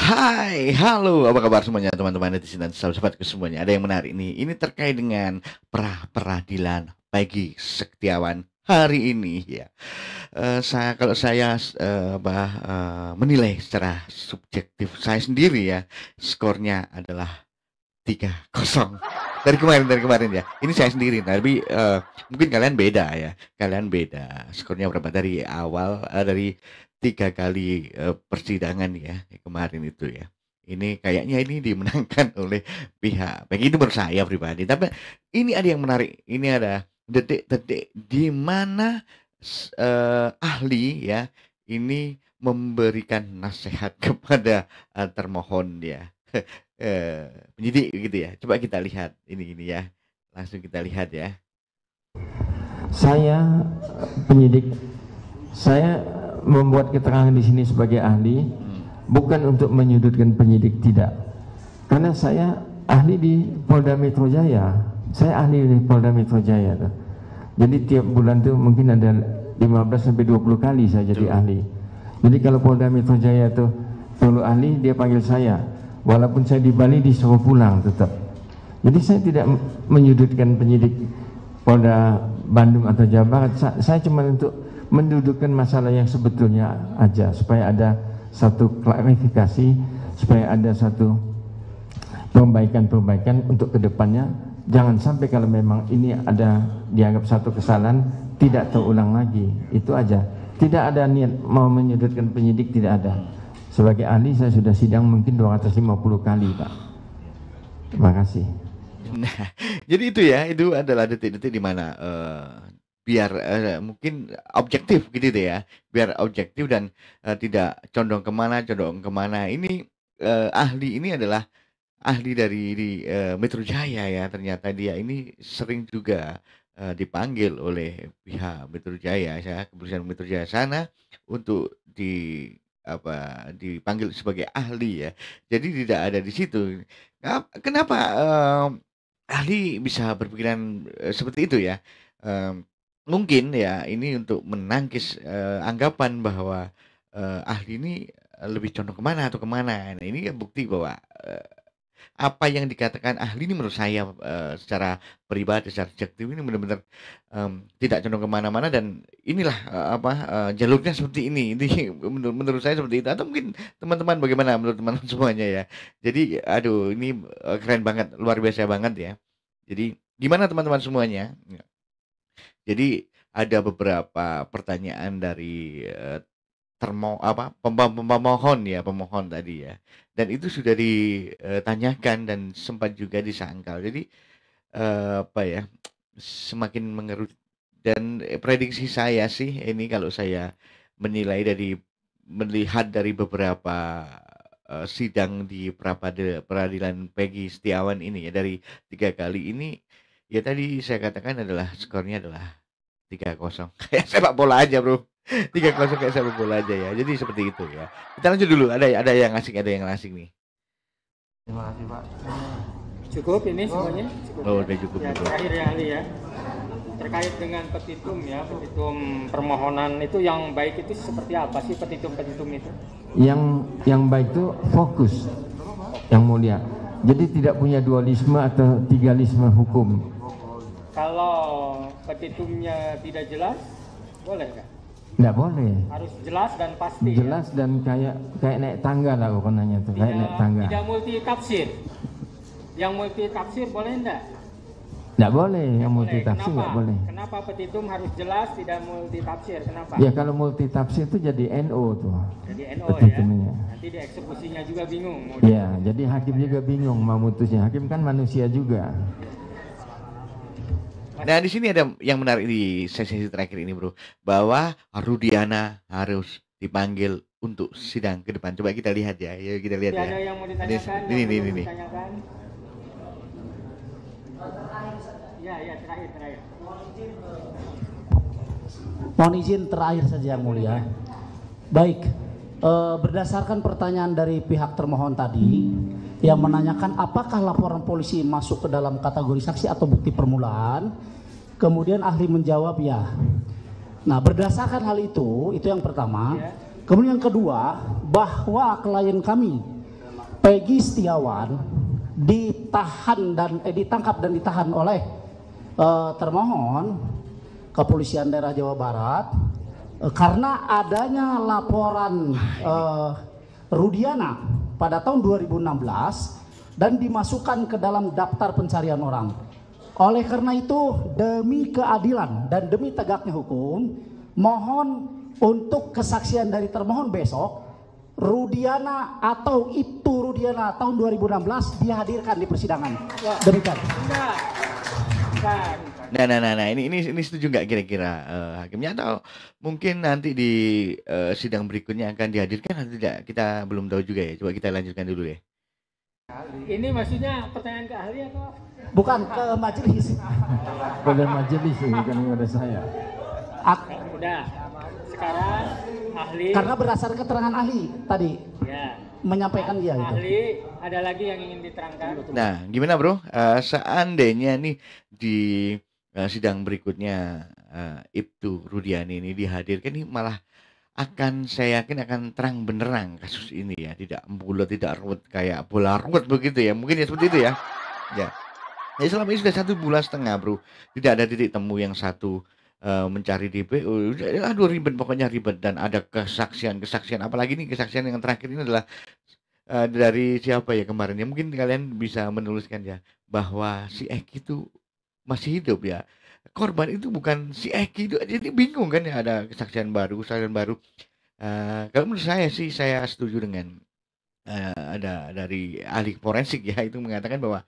Hai, halo, apa kabar semuanya teman-teman netizen dan sahabat-sahabatku semuanya. Ada yang menarik nih, ini terkait dengan pra-peradilan Peggy Setiawan hari ini ya. Kalau saya menilai secara subjektif saya sendiri ya, skornya adalah 3-0 dari kemarin ya. Ini saya sendiri, tapi mungkin kalian beda ya. Kalian beda. Skornya berapa dari awal dari 3 kali persidangan ya kemarin itu ya. Ini kayaknya ini dimenangkan oleh pihak baik itu menurut saya pribadi. Tapi ini ada yang menarik. Ini ada detik-detik di mana ahli ya ini memberikan nasihat kepada termohon ya. Penyidik gitu ya. Coba kita lihat ini ya. Langsung kita lihat ya. Saya penyidik, saya membuat keterangan di sini sebagai ahli bukan untuk menyudutkan penyidik, tidak. Karena saya ahli di Polda Metro Jaya. Saya ahli di Polda Metro Jaya tuh. Jadi tiap bulan tuh mungkin ada 15 sampai 20 kali saya jadi ahli. Jadi kalau Polda Metro Jaya tuh perlu ahli, dia panggil saya. Walaupun saya di Bali disuruh pulang tetap. Jadi saya tidak menyudutkan penyidik Polda Bandung atau Jawa Barat. Saya cuma untuk mendudukkan masalah yang sebetulnya aja, supaya ada satu klarifikasi, supaya ada satu perbaikan untuk kedepannya. Jangan sampai kalau memang ini ada dianggap satu kesalahan, tidak terulang lagi. Itu aja. Tidak ada niat mau menyudutkan penyidik, tidak ada. Sebagai ahli saya sudah sidang mungkin 250 kali, Pak. Terima kasih. Nah, jadi itu ya, itu adalah detik-detik di mana biar mungkin objektif gitu deh ya, biar objektif dan tidak condong kemana. Ini ahli ini adalah ahli dari Metro Jaya ya, ternyata dia ini sering juga dipanggil oleh pihak Metro Jaya ya, kepolisian Metro Jaya sana untuk dipanggil sebagai ahli ya. Jadi tidak ada di situ. Kenapa ahli bisa berpikiran seperti itu ya? Mungkin ya ini untuk menangkis anggapan bahwa ahli ini lebih condong kemana atau kemana. Nah, ini kan bukti bahwa apa yang dikatakan ahli ini menurut saya secara pribadi, secara subjektif ini benar-benar tidak condong kemana-mana dan inilah jalurnya seperti ini. Ini menurut saya seperti itu. Atau mungkin teman-teman bagaimana menurut teman-teman semuanya ya. Jadi aduh ini keren banget, luar biasa banget ya. Jadi gimana teman-teman semuanya? Jadi ada beberapa pertanyaan dari pemohon tadi ya, dan itu sudah ditanyakan dan sempat juga disangkal. Jadi semakin mengerut dan prediksi saya sih ini, kalau saya menilai dari melihat dari beberapa sidang di peradilan Peggy Setiawan ini ya, dari 3 kali ini ya, tadi saya katakan adalah skornya adalah 3-0 kayak sepak bola aja bro. 3-0 kayak sepak bola aja ya. Jadi seperti itu ya. Kita lanjut dulu. Ada yang asing nih. Terima kasih Pak. Cukup ini semuanya? Cukup, oh, udah cukup. Ya, terakhir ya ahli ya. Terkait dengan petitum ya, petitum permohonan itu yang baik itu seperti apa sih petitum itu? Yang baik itu fokus, yang mulia. Jadi tidak punya dualisme atau tigalisme hukum. Kalau petitumnya tidak jelas, boleh nggak? Nggak boleh. Harus jelas dan pasti. Jelas ya? Dan kayak naik tangga lah pokoknya tuh, kayak naik tangga. Tidak multi tafsir. Yang multi tafsir boleh enggak? Nggak boleh, yang multi tafsir nggak boleh. Kenapa petitum harus jelas, tidak multi tafsir? Kenapa? Ya kalau multi tafsir itu jadi NO tuh. Jadi NO petitumnya. Ya. Nanti dieksekusinya juga bingung. Ya, jadi hakim juga bingung mau mutusnya. Hakim kan manusia juga. Nah di sini ada yang menarik di sesi terakhir ini bro, bahwa Rudiana harus dipanggil untuk sidang ke depan. Coba kita lihat ya, kita lihat ya. Ada yang mau ditanyakan? Ini. Ya, terakhir. Mohon izin terakhir saja yang mulia. Baik, berdasarkan pertanyaan dari pihak termohon tadi yang menanyakan apakah laporan polisi masuk ke dalam kategori saksi atau bukti permulaan, kemudian ahli menjawab ya. Nah, berdasarkan hal itu yang pertama. Kemudian yang kedua, bahwa klien kami Peggy Setiawan ditangkap dan ditahan oleh termohon Kepolisian Daerah Jawa Barat karena adanya laporan Rudiana pada tahun 2016 dan dimasukkan ke dalam daftar pencarian orang. Oleh karena itu, demi keadilan dan demi tegaknya hukum, mohon untuk kesaksian dari termohon besok, Rudiana atau Ibtu Rudiana tahun 2016 dihadirkan di persidangan. Demikian. Nah, ini setuju nggak kira-kira hakimnya, atau mungkin nanti di sidang berikutnya akan dihadirkan atau tidak? Kita belum tahu juga ya. Coba kita lanjutkan dulu ya. Ini maksudnya pertanyaan ke ahli atau? Bukan ke majelis. Pada majelis, bukan kepada saya. Udah. Sekarang ahli. Karena berdasarkan keterangan ahli tadi. Ya. Menyampaikan dia itu. Ahli, ada lagi yang ingin diterangkan? Nah, gimana bro? Seandainya nih di sidang berikutnya Ibtu Rudiani ini dihadirkan, ini malah akan, saya yakin akan terang benderang kasus ini ya, tidak bulat, tidak ruwet kayak bola ruwet begitu ya, mungkin ya seperti itu ya. Ya. Selama ini sudah 1,5 bulan bro, tidak ada titik temu yang satu mencari DPO, aduh ribet, pokoknya ribet, dan ada kesaksian, apalagi nih kesaksian yang terakhir ini adalah dari siapa ya kemarin ya, mungkin kalian bisa menuliskan ya, bahwa si Eki itu masih hidup ya, korban itu bukan si Eki itu, jadi bingung kan ya, ada kesaksian baru. Kalau menurut saya sih, saya setuju dengan ada dari ahli forensik ya, itu mengatakan bahwa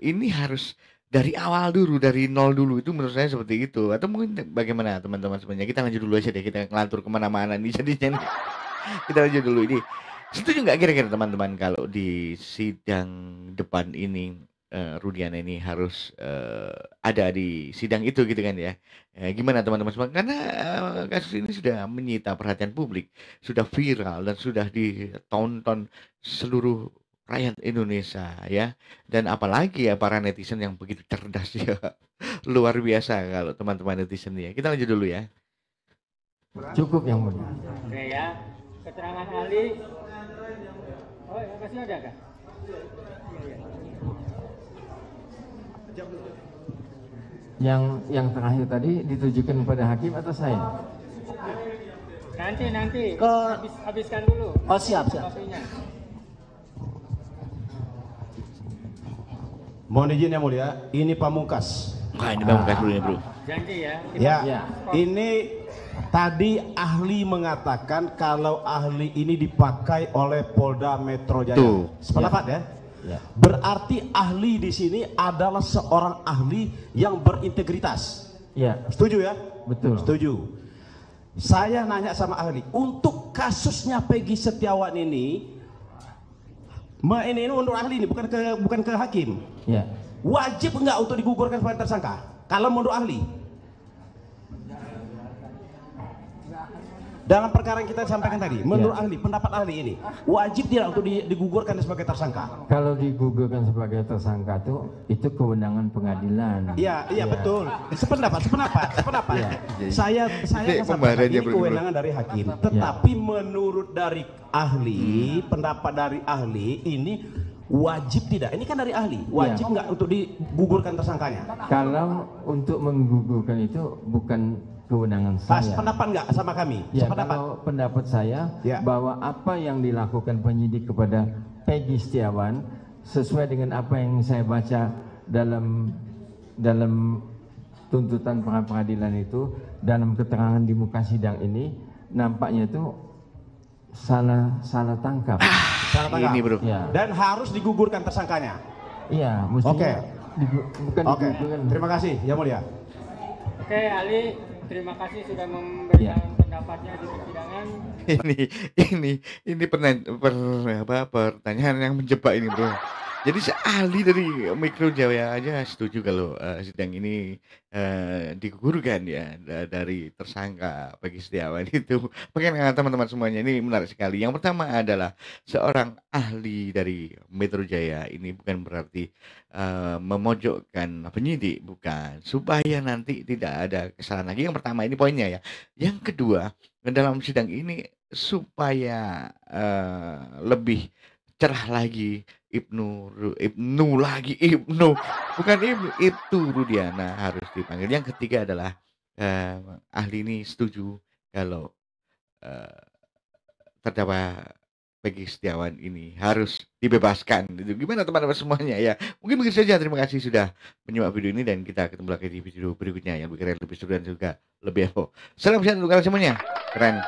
ini harus dari awal dulu, dari nol dulu, itu menurut saya seperti itu. Atau mungkin bagaimana teman-teman semuanya, kita lanjut dulu aja deh, kita ngelantur kemana-mana nih jadinya nih. Kita lanjut dulu ini. Setuju nggak kira-kira teman-teman kalau di sidang depan ini Rudiana ini harus ada di sidang itu gitu kan ya? Gimana teman-teman semua? Karena kasus ini sudah menyita perhatian publik, sudah viral dan sudah ditonton seluruh rakyat Indonesia ya, dan apalagi ya para netizen yang begitu cerdas ya, luar biasa kalau teman-teman netizen ya. Kita lanjut dulu ya. Cukup yang mulia. Oke ya, keterangan ahli. Oh, yang kasih ada kah? Yang terakhir tadi ditujukan kepada hakim atau saya? Nanti habiskan dulu. Oh siap. Waktunya. Mohon izin yang mulia, ini pamungkas. Wah, ini pamungkas dulu ya bro. Janji ya. Ya, ini tadi ahli mengatakan kalau ahli ini dipakai oleh Polda Metro Jaya. Tuh. Sependapat ya? Ya. Berarti ahli di sini adalah seorang ahli yang berintegritas. Ya, Setuju ya? betul. Setuju. Saya nanya sama ahli, untuk kasusnya Peggy Setiawan ini untuk ahli ini bukan ke hakim. Ya. Wajib enggak untuk digugurkan sebagai tersangka? Kalau menurut ahli, dalam perkara yang kita sampaikan tadi, menurut ahli, pendapat ahli ini wajib tidak untuk digugurkan sebagai tersangka? Kalau digugurkan sebagai tersangka itu kewenangan pengadilan. Iya betul. Sependapat. Ya. Saya Ini akan sampaikan pembahasannya ini bro. kewenangan dari hakim. Tetapi menurut dari ahli, pendapat dari ahli ini wajib tidak? Ini kan dari ahli, wajib nggak untuk digugurkan tersangkanya? Kalau untuk menggugurkan itu bukan kewenangan Pas saya. pendapat nggak sama kami? Ya, Sependapat. kalau pendapat saya Ya. bahwa apa yang dilakukan penyidik kepada Peggy Setiawan sesuai dengan apa yang saya baca dalam tuntutan pra peradilan itu, dalam keterangan di muka sidang ini, nampaknya itu salah tangkap. Salah tangkap. Ini bro. Ya, Dan harus digugurkan tersangkanya. iya, mestinya Oke. bukan Oke, digugurkan. terima kasih yang mulia. Oke, ahli, terima kasih sudah memberikan pendapatnya di persidangan. Ini pertanyaan yang menjebak ini bro. Jadi ahli dari Mikro Jaya aja setuju kalau sidang ini digugurkan ya dari tersangka Peggy Setiawan itu. Bagaimana teman-teman semuanya, ini menarik sekali. Yang pertama adalah seorang ahli dari Metro Jaya ini bukan berarti memojokkan penyidik, bukan, supaya nanti tidak ada kesalahan lagi. Yang pertama ini poinnya ya. Yang kedua, dalam sidang ini supaya lebih cerah lagi. Ibnu lagi, Ibnu, bukan Ibtu Rudiana harus dipanggil. Yang ketiga adalah ahli ini setuju kalau terdakwa Peggy Setiawan ini harus dibebaskan. Itu gimana teman-teman semuanya ya? Mungkin begitu saja. Terima kasih sudah menyimak video ini dan kita ketemu lagi di video berikutnya yang lebih keren, lebih seru dan juga lebih evo. Salam sehat untuk kalian semuanya. Keren.